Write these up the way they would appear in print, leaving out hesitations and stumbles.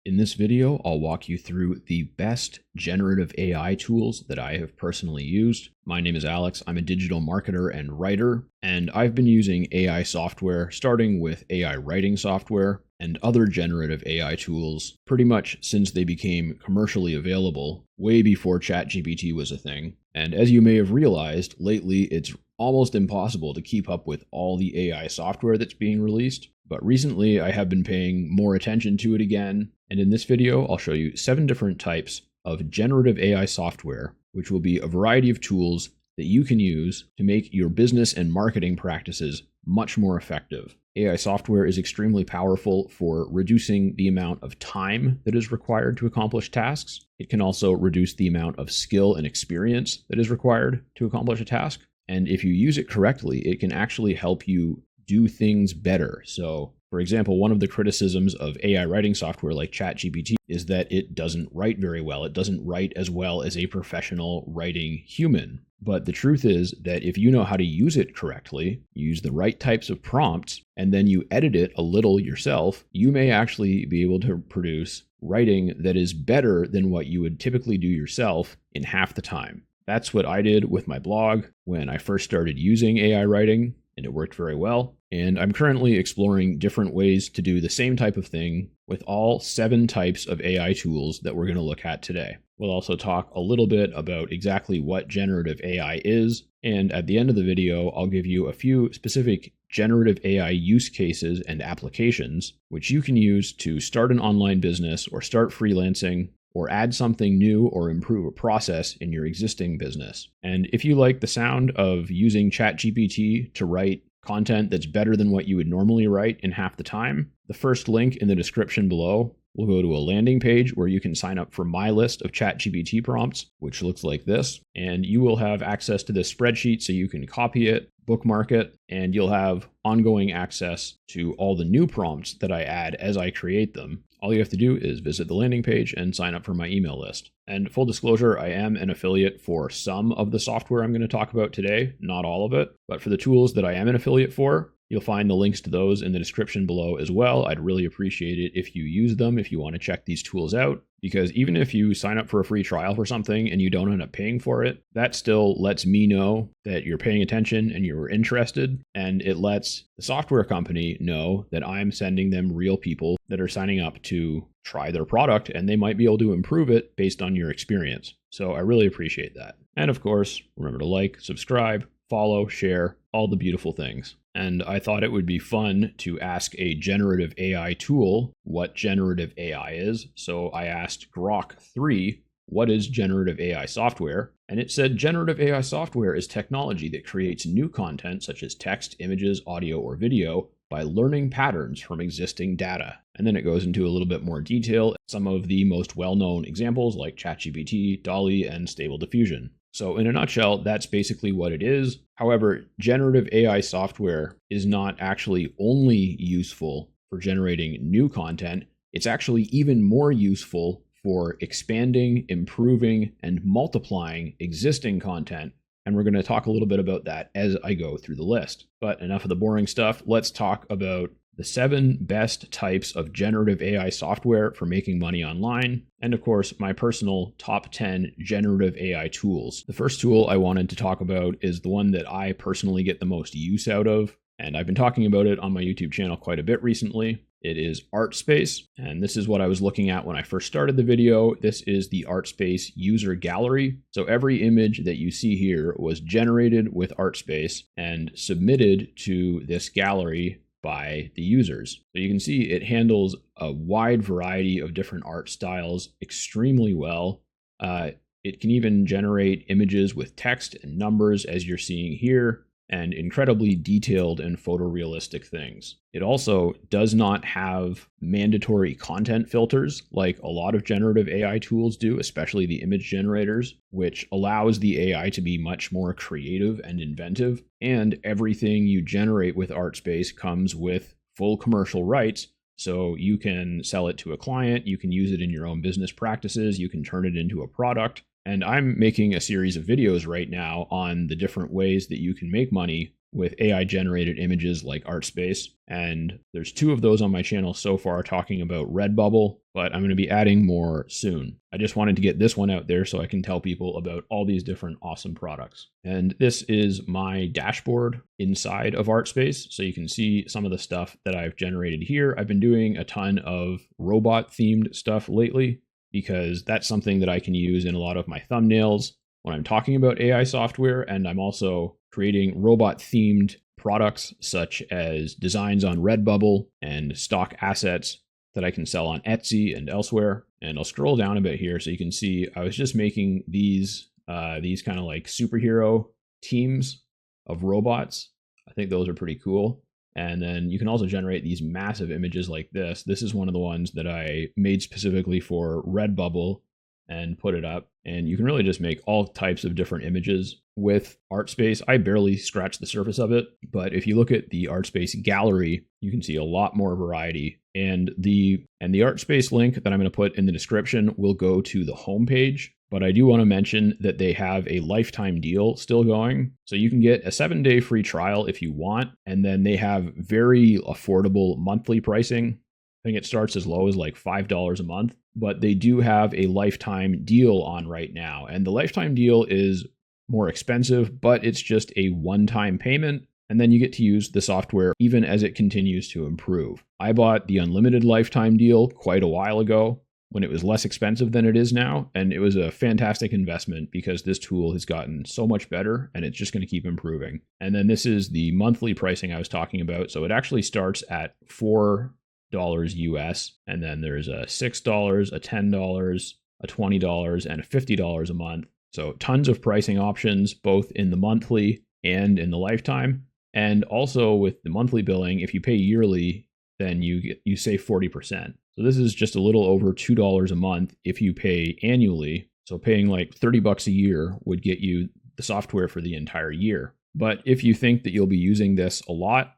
In this video, I'll walk you through the best generative AI tools that I have personally used. My name is Alex. I'm a digital marketer and writer, and I've been using AI software, starting with AI writing software and other generative AI tools pretty much since they became commercially available, way before ChatGPT was a thing. And as you may have realized, lately it's almost impossible to keep up with all the AI software that's being released. But recently I have been paying more attention to it again. And in this video, I'll show you 7 different types of generative AI software, which will be a variety of tools that you can use to make your business and marketing practices much more effective. AI software is extremely powerful for reducing the amount of time that is required to accomplish tasks. It can also reduce the amount of skill and experience that is required to accomplish a task. And if you use it correctly, it can actually help you do things better. So, for example, one of the criticisms of AI writing software like ChatGPT is that it doesn't write very well. It doesn't write as well as a professional writing human. But the truth is that if you know how to use it correctly, use the right types of prompts, and then you edit it a little yourself, you may actually be able to produce writing that is better than what you would typically do yourself in half the time. That's what I did with my blog when I first started using AI writing, and it worked very well. And I'm currently exploring different ways to do the same type of thing with all 7 types of AI tools that we're going to look at today. We'll also talk a little bit about exactly what generative AI is. And at the end of the video, I'll give you a few specific generative AI use cases and applications, which you can use to start an online business or start freelancing, or add something new or improve a process in your existing business. And if you like the sound of using ChatGPT to write content that's better than what you would normally write in half the time, the first link in the description below will go to a landing page where you can sign up for my list of ChatGPT prompts, which looks like this. And you will have access to this spreadsheet so you can copy it, bookmark it, and you'll have ongoing access to all the new prompts that I add as I create them. All you have to do is visit the landing page and sign up for my email list. And full disclosure, I am an affiliate for some of the software I'm going to talk about today, not all of it. But for the tools that I am an affiliate for, you'll find the links to those in the description below as well. I'd really appreciate it if you use them, if you want to check these tools out. Because even if you sign up for a free trial for something and you don't end up paying for it, that still lets me know that you're paying attention and you're interested. And it lets the software company know that I'm sending them real people that are signing up to try their product, and they might be able to improve it based on your experience. So I really appreciate that. And of course, remember to like, subscribe, follow, share, all the beautiful things. And I thought it would be fun to ask a generative AI tool what generative AI is. So I asked Grok 3, what is generative AI software? And it said generative AI software is technology that creates new content such as text, images, audio, or video by learning patterns from existing data. And then it goes into a little bit more detail, some of the most well-known examples like ChatGPT, DALL-E, and Stable Diffusion. So in a nutshell, that's basically what it is. However, generative AI software is not actually only useful for generating new content. It's actually even more useful for expanding, improving, and multiplying existing content. And we're going to talk a little bit about that as I go through the list. But enough of the boring stuff. Let's talk about the 7 best types of generative AI software for making money online, and of course, my personal top 10 generative AI tools. The first tool I wanted to talk about is the one that I personally get the most use out of, and I've been talking about it on my YouTube channel quite a bit recently. It is Artspace, and this is what I was looking at when I first started the video. This is the Artspace user gallery. So every image that you see here was generated with Artspace and submitted to this gallery by the users. So you can see it handles a wide variety of different art styles extremely well. It can even generate images with text and numbers as you're seeing here, and incredibly detailed and photorealistic things. It also does not have mandatory content filters like a lot of generative AI tools do, especially the image generators, which allows the AI to be much more creative and inventive. And everything you generate with Artspace comes with full commercial rights, so you can sell it to a client, you can use it in your own business practices, you can turn it into a product. And I'm making a series of videos right now on the different ways that you can make money with AI generated images like Artspace. And there's 2 of those on my channel so far talking about Redbubble, but I'm going to be adding more soon. I just wanted to get this one out there so I can tell people about all these different awesome products. And this is my dashboard inside of Artspace. So you can see some of the stuff that I've generated here. I've been doing a ton of robot themed stuff lately because that's something that I can use in a lot of my thumbnails when I'm talking about AI software. And I'm also creating robot themed products such as designs on Redbubble and stock assets that I can sell on Etsy and elsewhere. And I'll scroll down a bit here so you can see I was just making these kind of like superhero teams of robots. I think those are pretty cool. And then you can also generate these massive images like this. This is one of the ones that I made specifically for Redbubble and put it up. And you can really just make all types of different images with Artspace. I barely scratched the surface of it, but if you look at the Artspace gallery, you can see a lot more variety. And the Artspace link that I'm going to put in the description will go to the homepage. But I do want to mention that they have a lifetime deal still going. So you can get a 7-day free trial if you want. And then they have very affordable monthly pricing. I think it starts as low as like $5 a month, but they do have a lifetime deal on right now. And the lifetime deal is more expensive, but it's just a one-time payment. And then you get to use the software even as it continues to improve. I bought the unlimited lifetime deal quite a while ago when it was less expensive than it is now. And it was a fantastic investment because this tool has gotten so much better and it's just going to keep improving. And then this is the monthly pricing I was talking about. So it actually starts at $4 US, and then there's a $6, a $10, a $20, and a $50 a month. So tons of pricing options, both in the monthly and in the lifetime. And also with the monthly billing, if you pay yearly, then you save 40%. So this is just a little over $2 a month if you pay annually. So paying like $30 a year would get you the software for the entire year. But if you think that you'll be using this a lot,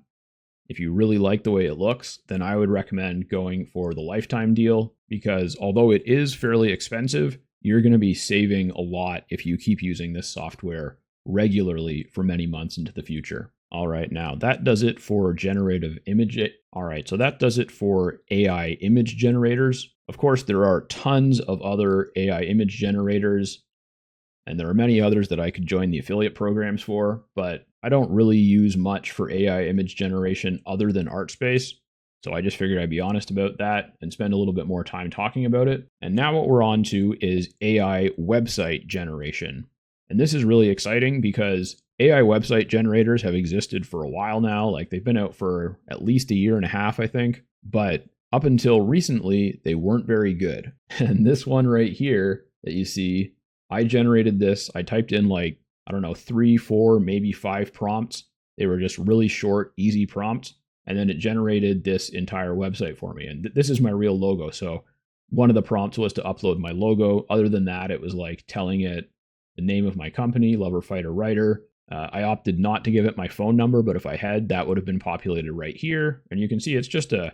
if you really like the way it looks, then I would recommend going for the lifetime deal because although it is fairly expensive, you're going to be saving a lot if you keep using this software regularly for many months into the future. All right, now that does it for generative image. All right, so that does it for AI image generators. Of course, there are tons of other AI image generators, and there are many others that I could join the affiliate programs for, but I don't really use much for AI image generation other than Artspace. So I just figured I'd be honest about that and spend a little bit more time talking about it. And now what we're on to is AI website generation. And this is really exciting because AI website generators have existed for a while now. Like they've been out for at least a year and a half, I think. But up until recently, they weren't very good. And this one right here that you see, I generated this. I typed in like, I don't know, 3, 4, maybe 5 prompts. They were just really short, easy prompts. And then it generated this entire website for me. And this is my real logo. So one of the prompts was to upload my logo. Other than that, it was like telling it the name of my company, Lover, Fighter, Writer. I opted not to give it my phone number, but if I had, that would have been populated right here. And you can see it's just a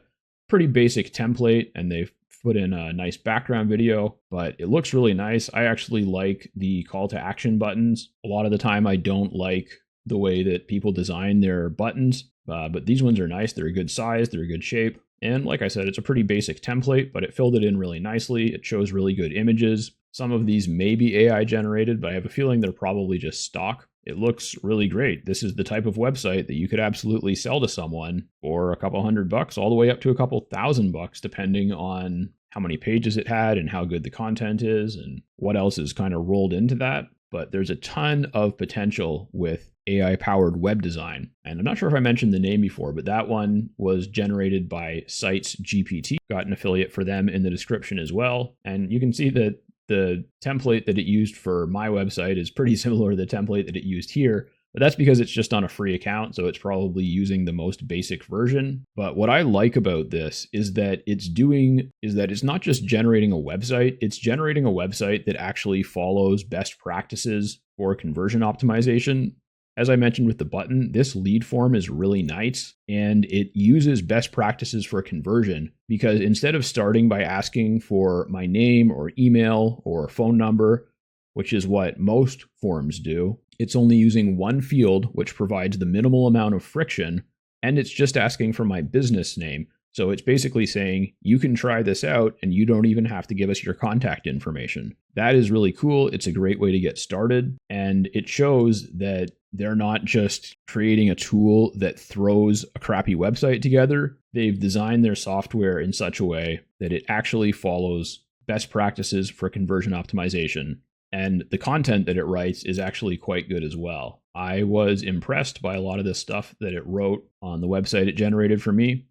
pretty basic template, and they've put in a nice background video, but it looks really nice. I actually like the call to action buttons. A lot of the time I don't like the way that people design their buttons, but these ones are nice. They're a good size, they're a good shape. And like I said, it's a pretty basic template, but it filled it in really nicely. It shows really good images. Some of these may be AI generated, but I have a feeling they're probably just stock. It looks really great. This is the type of website that you could absolutely sell to someone for a couple $100 all the way up to a couple $1,000, depending on how many pages it had and how good the content is and what else is kind of rolled into that. But there's a ton of potential with AI powered web design. And I'm not sure if I mentioned the name before, but that one was generated by Sites GPT. Got an affiliate for them in the description as well. And you can see that the template that it used for my website is pretty similar to the template that it used here, but that's because it's just on a free account, so it's probably using the most basic version. But what I like about this is that it's not just generating a website, it's generating a website that actually follows best practices for conversion optimization. As I mentioned with the button, this lead form is really nice and it uses best practices for conversion because instead of starting by asking for my name or email or phone number, which is what most forms do, It's only using one field, which provides the minimal amount of friction, and it's just asking for my business name. So it's basically saying, you can try this out and you don't even have to give us your contact information. That is really cool. It's a great way to get started. And it shows that they're not just creating a tool that throws a crappy website together. They've designed their software in such a way that it actually follows best practices for conversion optimization. And the content that it writes is actually quite good as well. I was impressed by a lot of the stuff that it wrote on the website it generated for me.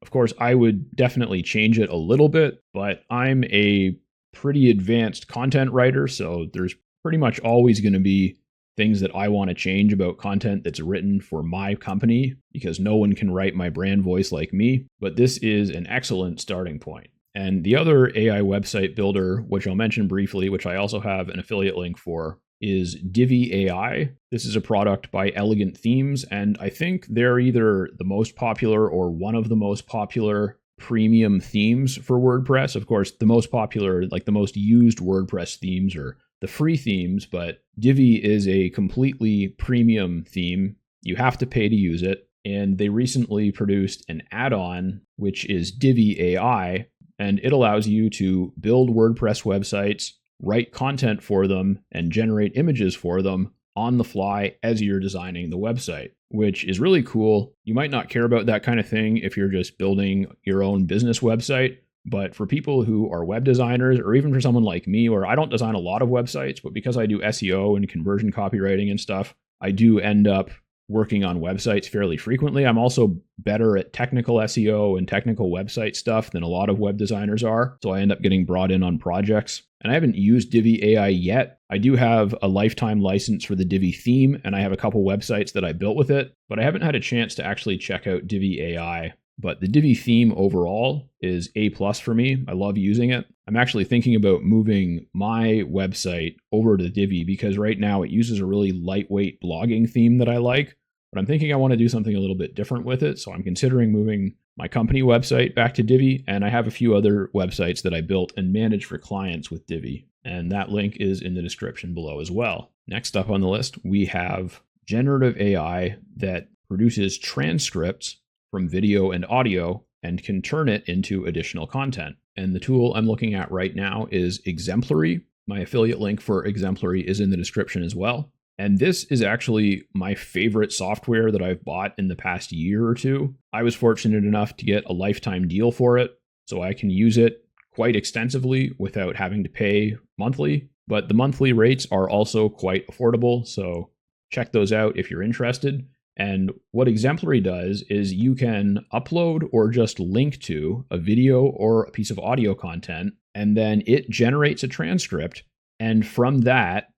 Of course, I would definitely change it a little bit, but I'm a pretty advanced content writer, so there's pretty much always going to be things that I want to change about content that's written for my company, because no one can write my brand voice like me. But this is an excellent starting point. And the other AI website builder, which I'll mention briefly, which I also have an affiliate link for, is Divvy AI. This is a product by Elegant Themes, and I think they're either the most popular or one of the most popular premium themes for WordPress. Of course, the most popular, like the most used WordPress themes are the free themes, but Divvy is a completely premium theme. You have to pay to use it, and they recently produced an add-on, which is Divvy AI, and it allows you to build WordPress websites, write content for them, and generate images for them on the fly as you're designing the website, which is really cool. You might not care about that kind of thing if you're just building your own business website, but for people who are web designers, or even for someone like me, where I don't design a lot of websites, but because I do SEO and conversion copywriting and stuff, I do end up working on websites fairly frequently. I'm also better at technical SEO and technical website stuff than a lot of web designers are, so I end up getting brought in on projects. And I haven't used Divvy AI yet. I do have a lifetime license for the Divvy theme, and I have a couple websites that I built with it, but I haven't had a chance to actually check out Divvy AI. But the Divvy theme overall is A+ for me. I love using it. I'm actually thinking about moving my website over to Divvy because right now it uses a really lightweight blogging theme that I like, but I'm thinking I want to do something a little bit different with it. So I'm considering moving my company website back to Divvy, and I have a few other websites that I built and manage for clients with Divvy. And that link is in the description below as well. Next up on the list, we have Generative AI that produces transcripts from video and audio and can turn it into additional content. And the tool I'm looking at right now is Exemplary. My affiliate link for Exemplary is in the description as well. And this is actually my favorite software that I've bought in the past year or two. I was fortunate enough to get a lifetime deal for it, so I can use it quite extensively without having to pay monthly. But the monthly rates are also quite affordable, so check those out if you're interested. And what Exemplary does is you can upload or just link to a video or a piece of audio content, and then it generates a transcript. And from that,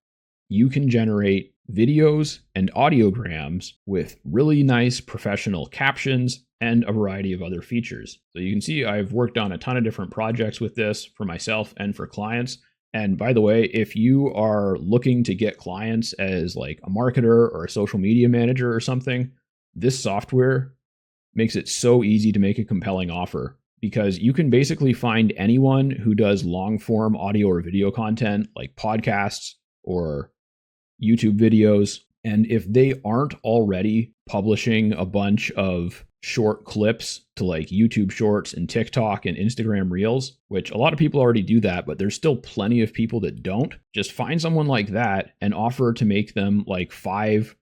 you can generate videos and audiograms with really nice professional captions and a variety of other features. So you can see I've worked on a ton of different projects with this for myself and for clients. And by the way, if you are looking to get clients as like a marketer or a social media manager or something, this software makes it so easy to make a compelling offer, because you can basically find anyone who does long form audio or video content like podcasts or YouTube videos. And if they aren't already publishing a bunch of short clips to like YouTube Shorts and TikTok and Instagram Reels, which a lot of people already do that, but there's still plenty of people that don't, just find someone like that and offer to make them like 5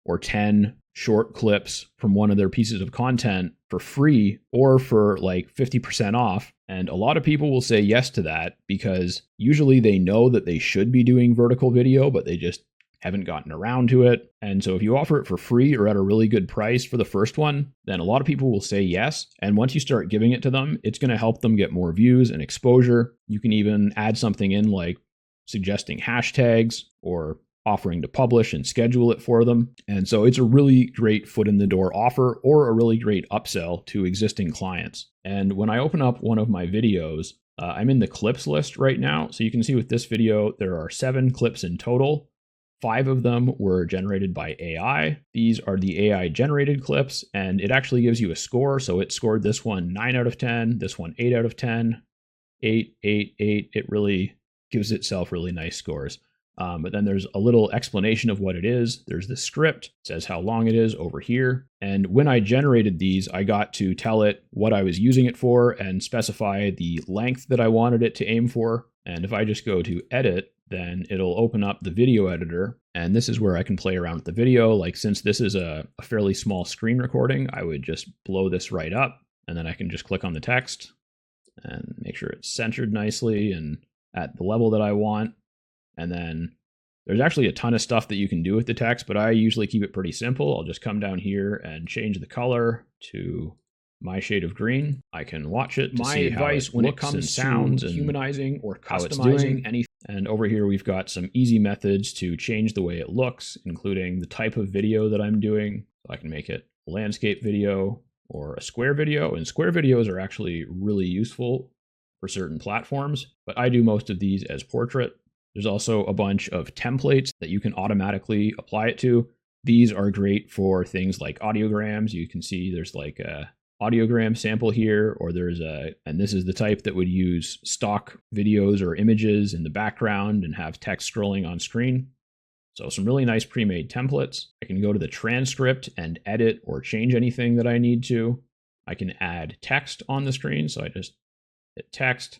or 10 short clips from one of their pieces of content for free or for like 50% off. And a lot of people will say yes to that because usually they know that they should be doing vertical video, but they just haven't gotten around to it. And so if you offer it for free or at a really good price for the first one, then a lot of people will say yes. And once you start giving it to them, it's going to help them get more views and exposure. You can even add something in like suggesting hashtags or offering to publish and schedule it for them. And so it's a really great foot in the door offer or a really great upsell to existing clients. And when I open up one of my videos, I'm in the clips list right now. So you can see with this video, there are 7 clips in total. 5 of them were generated by AI. These are the AI generated clips, and it actually gives you a score. So it scored this one 9 out of 10, this one 8 out of 10, 8, 8, 8. It really gives itself really nice scores. But then there's a little explanation of what it is. There's the script, it says how long it is over here. And when I generated these, I got to tell it what I was using it for and specify the length that I wanted it to aim for. And if I just go to edit, then it'll open up the video editor. And this is where I can play around with the video. Like, since this is a fairly small screen recording, I would just blow this right up. And then I can just click on the text and make sure it's centered nicely and at the level that I want. And then there's actually a ton of stuff that you can do with the text, but I usually keep it pretty simple. I'll just come down here and change the color to my shade of green. I can watch it to see how it when it comes to sounds and humanizing or customizing anything. And over here, we've got some easy methods to change the way it looks, including the type of video that I'm doing. So I can make it a landscape video or a square video, and square videos are actually really useful for certain platforms, but I do most of these as portrait. There's also a bunch of templates that you can automatically apply it to. These are great for things like audiograms. You can see there's like a audiogram sample here, or and this is the type that would use stock videos or images in the background and have text scrolling on screen. So some really nice pre-made templates. I can go to the transcript and edit or change anything that I need to. I can add text on the screen. So I just hit text,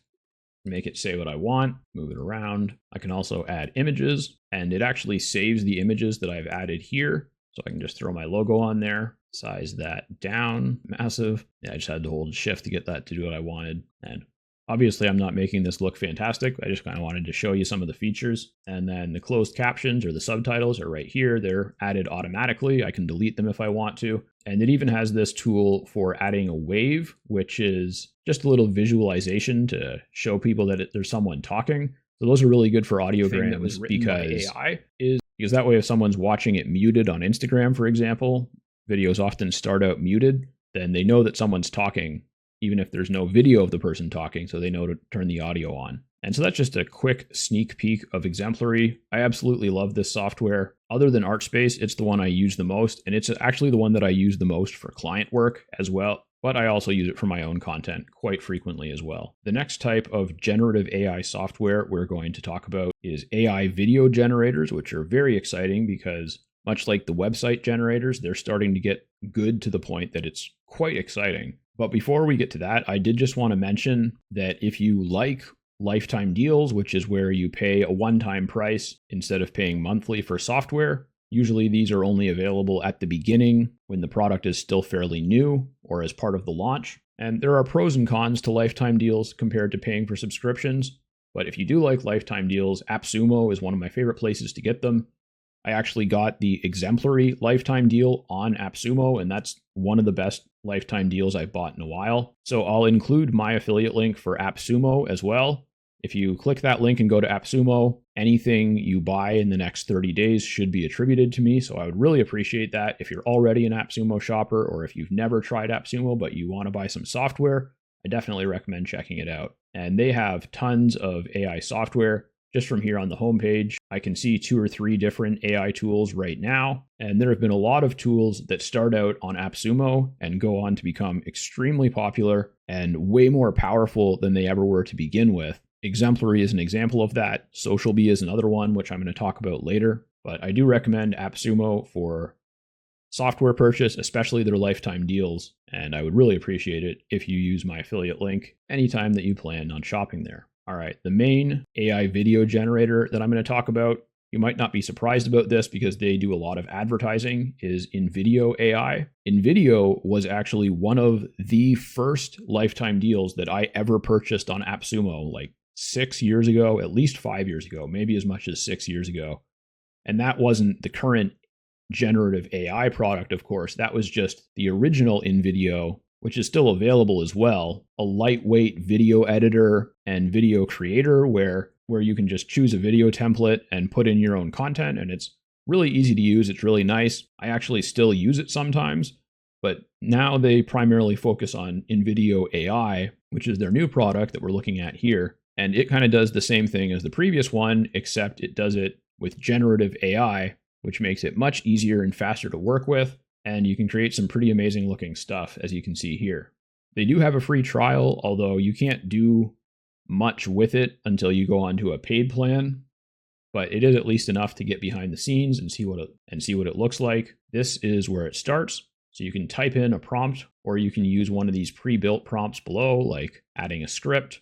make it say what I want, move it around. I can also add images, and it actually saves the images that I've added here. So I can just throw my logo on there, size that down, massive. Yeah, I just had to hold shift to get that to do what I wanted. And obviously I'm not making this look fantastic. I just kind of wanted to show you some of the features. And then the closed captions or the subtitles are right here. They're added automatically. I can delete them if I want to. And it even has this tool for adding a wave, which is just a little visualization to show people that there's someone talking. So those are really good for audiograms because that way if someone's watching it muted on Instagram, for example, videos often start out muted, then they know that someone's talking, even if there's no video of the person talking, so they know to turn the audio on. And so that's just a quick sneak peek of Exemplary. I absolutely love this software. Other than Artspace, it's the one I use the most, and it's actually the one that I use the most for client work as well, but I also use it for my own content quite frequently as well. The next type of generative AI software we're going to talk about is AI video generators, which are very exciting because much like the website generators, they're starting to get good to the point that it's quite exciting. But before we get to that, I did just want to mention that if you like lifetime deals, which is where you pay a one-time price instead of paying monthly for software, usually these are only available at the beginning when the product is still fairly new or as part of the launch. And there are pros and cons to lifetime deals compared to paying for subscriptions. But if you do like lifetime deals, AppSumo is one of my favorite places to get them. I actually got the Exemplary lifetime deal on AppSumo, and that's one of the best lifetime deals I've bought in a while. So I'll include my affiliate link for AppSumo as well. If you click that link and go to AppSumo, anything you buy in the next 30 days should be attributed to me. So I would really appreciate that. If you're already an AppSumo shopper, or if you've never tried AppSumo but you want to buy some software, I definitely recommend checking it out. And they have tons of AI software. Just from here on the homepage, I can see 2 or 3 different AI tools right now. And there have been a lot of tools that start out on AppSumo and go on to become extremely popular and way more powerful than they ever were to begin with. Exemplary is an example of that. SocialB is another one, which I'm going to talk about later. But I do recommend AppSumo for software purchase, especially their lifetime deals. And I would really appreciate it if you use my affiliate link anytime that you plan on shopping there. All right, the main AI video generator that I'm going to talk about, you might not be surprised about this because they do a lot of advertising, is Nvidia AI. Nvidia was actually one of the first lifetime deals that I ever purchased on AppSumo, like 6 years ago, at least 5 years ago, maybe as much as 6 years ago. And that wasn't the current generative AI product, of course. That was just the original Nvidia, which is still available as well, a lightweight video editor and video creator where you can just choose a video template and put in your own content. And it's really easy to use. It's really nice. I actually still use it sometimes, but now they primarily focus on Nvidia AI, which is their new product that we're looking at here. And it kind of does the same thing as the previous one, except it does it with generative AI, which makes it much easier and faster to work with. And you can create some pretty amazing looking stuff, as you can see here. They do have a free trial, although you can't do much with it until you go onto a paid plan. but it is at least enough to get behind the scenes and see what it looks like. This is where it starts. So you can type in a prompt, or you can use one of these pre-built prompts below, like adding a script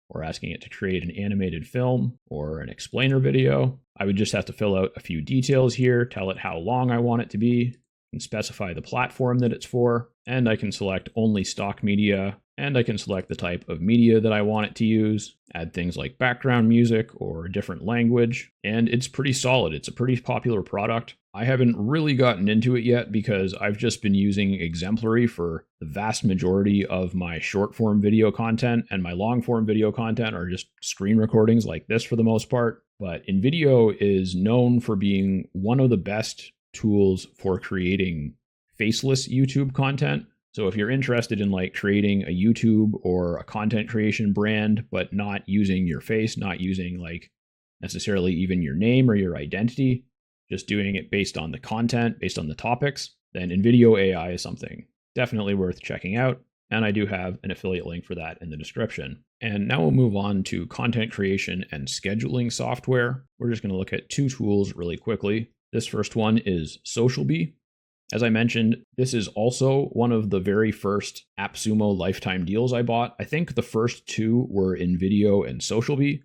or asking it to create an animated film or an explainer video. I would just have to fill out a few details here, tell it how long I want it to be, and specify the platform that it's for, and I can select only stock media, and I can select the type of media that I want it to use, add things like background music or a different language, and it's pretty solid. It's a pretty popular product. I haven't really gotten into it yet because I've just been using Exemplary for the vast majority of my short form video content, and my long form video content are just screen recordings like this for the most part. But InVideo is known for being one of the best tools for creating faceless YouTube content. So if you're interested in like creating a YouTube or a content creation brand, but not using your face, not using like necessarily even your name or your identity, just doing it based on the content, based on the topics, then Nvidia AI is something definitely worth checking out. And I do have an affiliate link for that in the description. And now we'll move on to content creation and scheduling software. We're just going to look at two tools really quickly. This first one is SocialB. As I mentioned, this is also one of the very first AppSumo lifetime deals I bought. I think the first two were Nvidia and SocialB,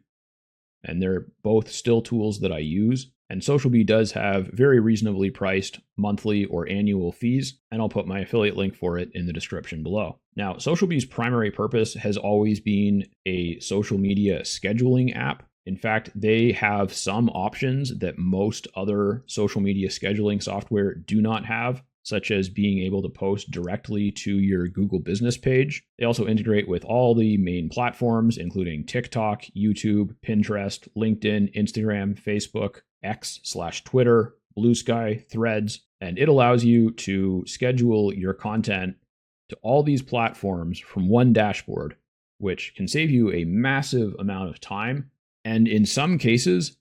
and they're both still tools that I use. And SocialB does have very reasonably priced monthly or annual fees, and I'll put my affiliate link for it in the description below. Now, SocialB's primary purpose has always been a social media scheduling app. In fact, they have some options that most other social media scheduling software do not have, such as being able to post directly to your Google business page. They also integrate with all the main platforms, including TikTok, YouTube, Pinterest, LinkedIn, Instagram, Facebook, X/Twitter, Blue Sky, Threads, and it allows you to schedule your content to all these platforms from one dashboard, which can save you a massive amount of time. And in some cases,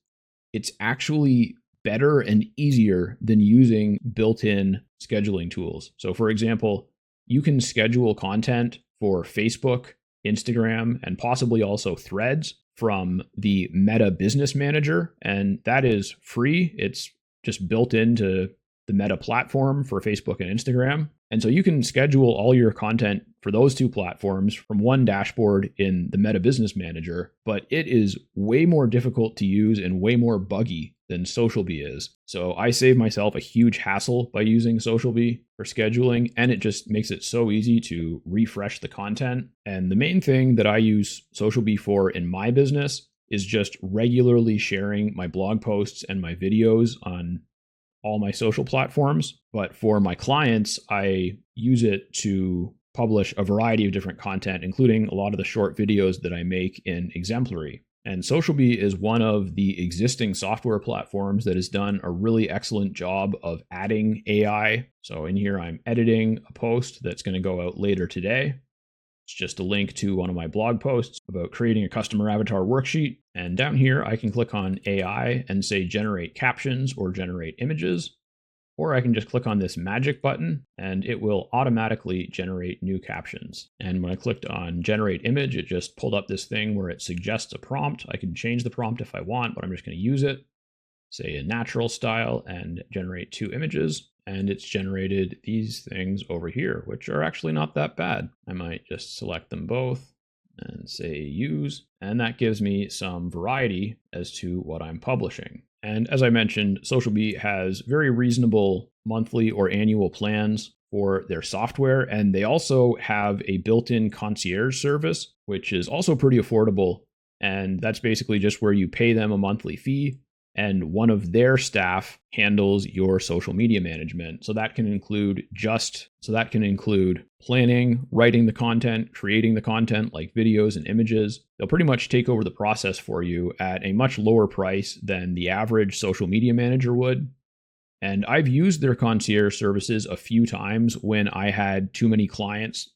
it's actually better and easier than using built-in scheduling tools. So for example, you can schedule content for Facebook, Instagram, and possibly also Threads from the Meta Business Manager, and that is free. It's just built into the Meta platform for Facebook and Instagram. And so you can schedule all your content for those two platforms from one dashboard in the Meta Business Manager, but it is way more difficult to use and way more buggy than SocialB is. So I save myself a huge hassle by using SocialB for scheduling, and it just makes it so easy to refresh the content. And the main thing that I use SocialB for in my business is just regularly sharing my blog posts and my videos on all my social platforms. But for my clients, I use it to publish a variety of different content, including a lot of the short videos that I make in Exemplary. And SocialB is one of the existing software platforms that has done a really excellent job of adding AI. So in here, I'm editing a post that's going to go out later today. It's just a link to one of my blog posts about creating a customer avatar worksheet. And down here, I can click on AI and say generate captions or generate images. Or I can just click on this magic button and it will automatically generate new captions. And when I clicked on generate image, it just pulled up this thing where it suggests a prompt. I can change the prompt if I want, but I'm just going to use it. Say a natural style and generate 2 images. And it's generated these things over here, which are actually not that bad. I might just select them both and say use, and that gives me some variety as to what I'm publishing. And as I mentioned, SocialB has very reasonable monthly or annual plans for their software, and they also have a built-in concierge service, which is also pretty affordable. And that's basically just where you pay them a monthly fee, and one of their staff handles your social media management. So that can include planning, writing the content, creating the content like videos and images. They'll pretty much take over the process for you at a much lower price than the average social media manager would. And I've used their concierge services a few times when I had too many clients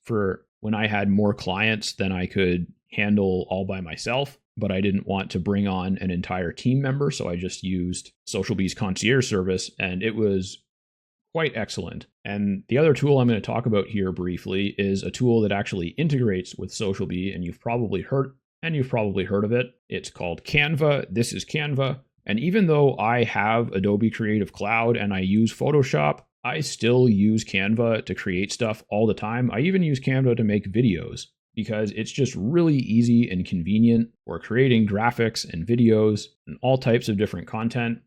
when I had more clients than I could handle all by myself. But I didn't want to bring on an entire team member, so I just used SocialB's concierge service, and it was quite excellent. And the other tool I'm going to talk about here briefly is a tool that actually integrates with SocialB, and you've probably heard of it. It's called Canva. This is Canva. And even though I have Adobe Creative Cloud and I use Photoshop, I still use Canva to create stuff all the time. I even use Canva to make videos because it's just really easy and convenient for creating graphics and videos and all types of different content.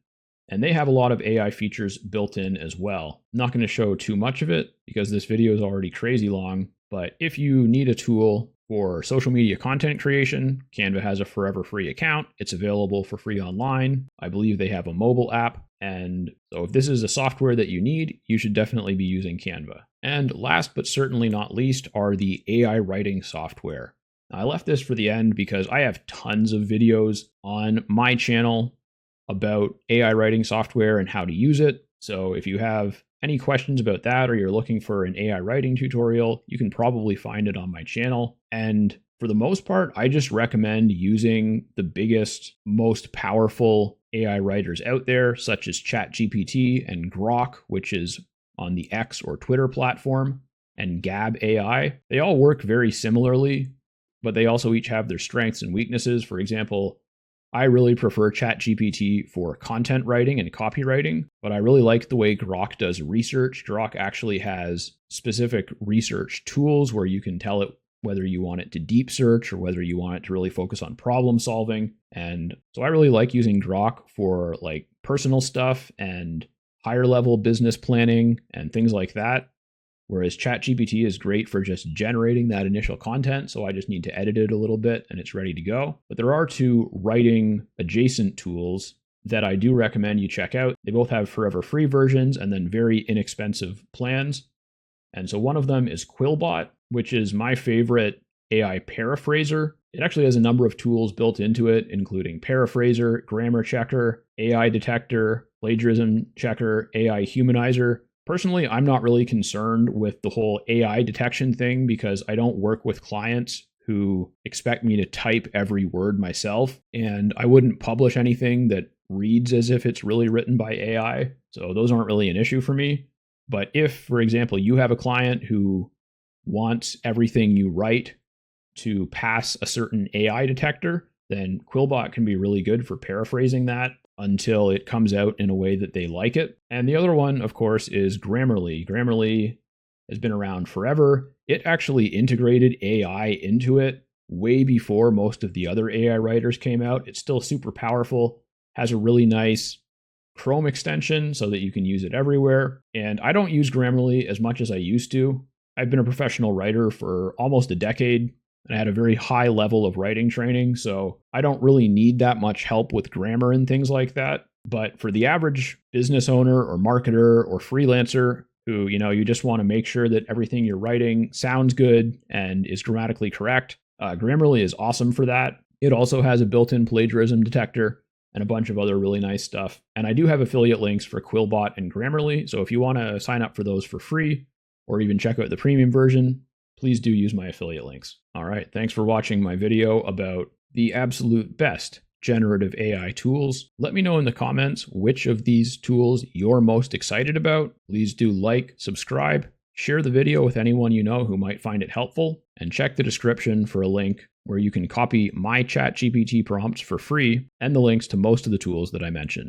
And they have a lot of AI features built in as well. I'm not going to show too much of it because this video is already crazy long, but if you need a tool for social media content creation, Canva has a forever free account. It's available for free online. I believe they have a mobile app. And so if this is a software that you need, you should definitely be using Canva. And last but certainly not least are the AI writing software. Now, I left this for the end because I have tons of videos on my channel about AI writing software and how to use it. So if you have any questions about that, or you're looking for an AI writing tutorial, you can probably find it on my channel. And for the most part, I just recommend using the biggest, most powerful AI writers out there, such as ChatGPT and Grok, which is on the X or Twitter platform, and Gab AI. They all work very similarly, but they also each have their strengths and weaknesses. For example, I really prefer ChatGPT for content writing and copywriting, but I really like the way Grok does research. Grok actually has specific research tools where you can tell it whether you want it to deep search or whether you want it to really focus on problem solving. And so I really like using Grok for like personal stuff and higher level business planning and things like that. Whereas ChatGPT is great for just generating that initial content. So I just need to edit it a little bit and it's ready to go. But there are two writing adjacent tools that I do recommend you check out. They both have forever free versions and then very inexpensive plans. And so one of them is Quillbot, which is my favorite AI paraphraser. It actually has a number of tools built into it, including paraphraser, grammar checker, AI detector, plagiarism checker, AI humanizer. Personally, I'm not really concerned with the whole AI detection thing because I don't work with clients who expect me to type every word myself, and I wouldn't publish anything that reads as if it's really written by AI. So those aren't really an issue for me. But if, for example, you have a client who wants everything you write to pass a certain AI detector, then Quillbot can be really good for paraphrasing that until it comes out in a way that they like it. And the other one, of course, is Grammarly. Grammarly has been around forever. It actually integrated AI into it way before most of the other AI writers came out. It's still super powerful, has a really nice Chrome extension so that you can use it everywhere. And I don't use Grammarly as much as I used to. I've been a professional writer for almost a decade. And I had a very high level of writing training, so I don't really need that much help with grammar and things like that. But for the average business owner or marketer or freelancer who, you just want to make sure that everything you're writing sounds good and is grammatically correct, Grammarly is awesome for that. It also has a built-in plagiarism detector and a bunch of other really nice stuff. And I do have affiliate links for Quillbot and Grammarly, so if you want to sign up for those for free or even check out the premium version, please do use my affiliate links. All right, thanks for watching my video about the absolute best generative AI tools. Let me know in the comments which of these tools you're most excited about. Please do like, subscribe, share the video with anyone you know who might find it helpful, and check the description for a link where you can copy my ChatGPT prompts for free and the links to most of the tools that I mentioned.